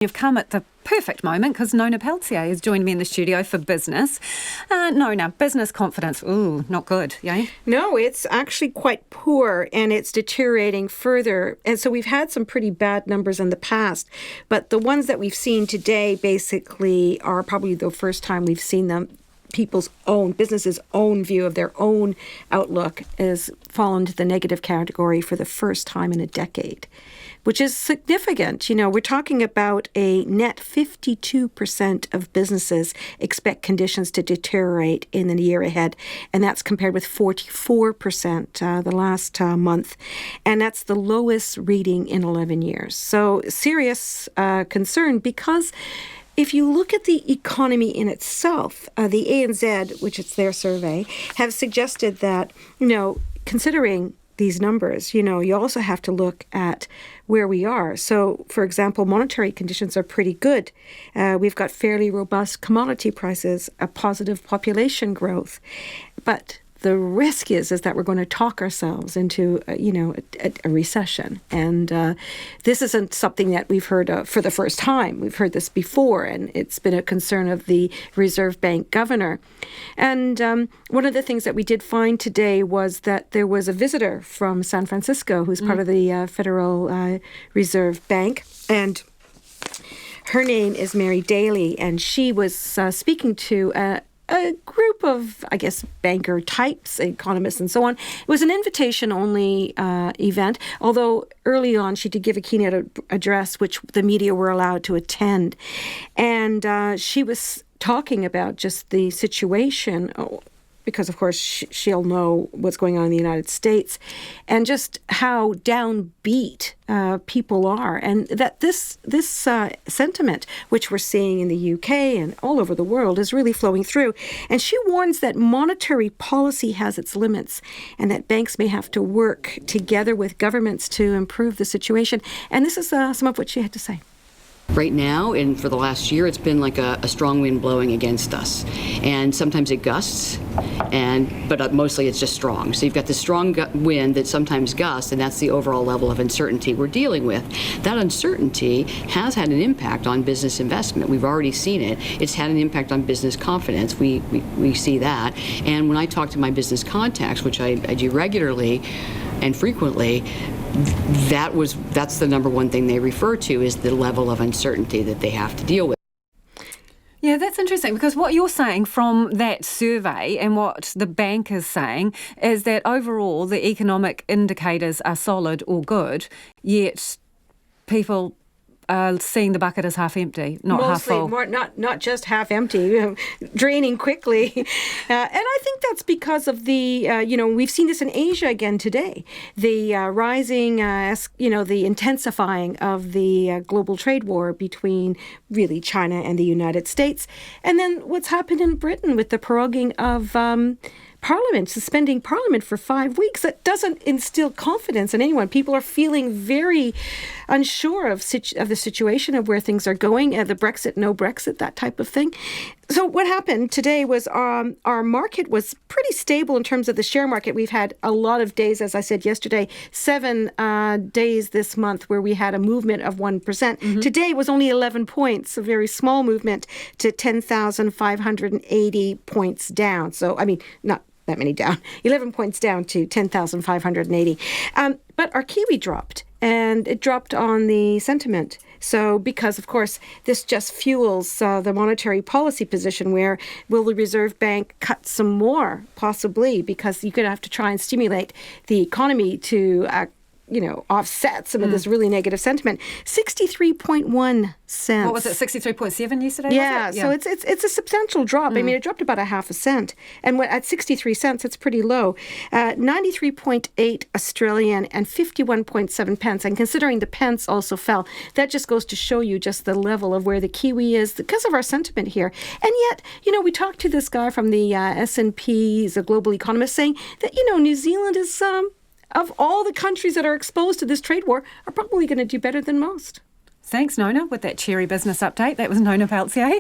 You've come at the perfect moment because Nona Peltier has joined me in the studio for business. Nona, business confidence, ooh, not good, yeah? No, it's actually quite poor and it's deteriorating further. And so we've had some pretty bad numbers in the past, but the ones that we've seen today basically are probably the first time we've seen them. Businesses' own view of their own outlook has fallen to the negative category for the first time in a decade, which is significant. You know, we're talking about a net 52% of businesses expect conditions to deteriorate in the year ahead, and that's compared with 44% the last month, and that's the lowest reading in 11 years. So serious concern, because if you look at the economy in itself, the ANZ, which is their survey, have suggested that, considering these numbers, you also have to look at where we are. So, for example, monetary conditions are pretty good. We've got fairly robust commodity prices, a positive population growth. But the risk is that we're going to talk ourselves into, a recession. And this isn't something that we've heard of for the first time. We've heard this before, and it's been a concern of the Reserve Bank governor. And one of the things that we did find today was that there was a visitor from San Francisco who's part of the Federal Reserve Bank. And her name is Mary Daly, and she was speaking to a group of, banker types, economists, and so on. It was an invitation-only event, although early on she did give a keynote address, which the media were allowed to attend. And she was talking about just the situation, because, of course, she'll know what's going on in the United States, and just how downbeat people are. And that this sentiment, which we're seeing in the UK and all over the world, is really flowing through. And she warns that monetary policy has its limits and that banks may have to work together with governments to improve the situation. And this is some of what she had to say. Right now, and for the last year, it's been like a strong wind blowing against us. And sometimes it gusts, but mostly it's just strong. So you've got the strong wind that sometimes gusts, and that's the overall level of uncertainty we're dealing with. That uncertainty has had an impact on business investment. We've already seen it. It's had an impact on business confidence. We see that. And when I talk to my business contacts, which I do regularly and frequently, that's the number one thing they refer to, is the level of uncertainty that they have to deal with. Yeah, that's interesting, because what you're saying from that survey and what the bank is saying is that overall the economic indicators are solid or good, yet people are seeing the bucket as half empty, not half full. Not just half empty, draining quickly. And I think that's because of the, we've seen this in Asia again today. The rising, the intensifying of the global trade war between really China and the United States. And then what's happened in Britain with the proroguing of Parliament, suspending Parliament for 5 weeks. That doesn't instill confidence in anyone. People are feeling very unsure of the situation, of where things are going, the Brexit, no Brexit, that type of thing. So what happened today was our market was pretty stable in terms of the share market. We've had a lot of days, as I said yesterday, 7 days this month where we had a movement of 1%. Mm-hmm. Today was only 11 points, a very small movement to 10,580 points down. So, not that many down, 11 points down to 10,580. But our Kiwi dropped, and it dropped on the sentiment. So because, of course, this just fuels the monetary policy position, where will the Reserve Bank cut some more, possibly, because you're going to have to try and stimulate the economy to offset some of this really negative sentiment. 63.1 cents. What was it, 63.7 yesterday? Yeah, so it's a substantial drop. It dropped about a half a cent. And at 63 cents, it's pretty low. 93.8 Australian and 51.7 pence. And considering the pence also fell, that just goes to show you just the level of where the Kiwi is because of our sentiment here. And yet, we talked to this guy from the S&P, he's a global economist, saying that, New Zealand is of all the countries that are exposed to this trade war, are probably going to do better than most. Thanks, Nona, with that cheery business update. That was Nona Peltier.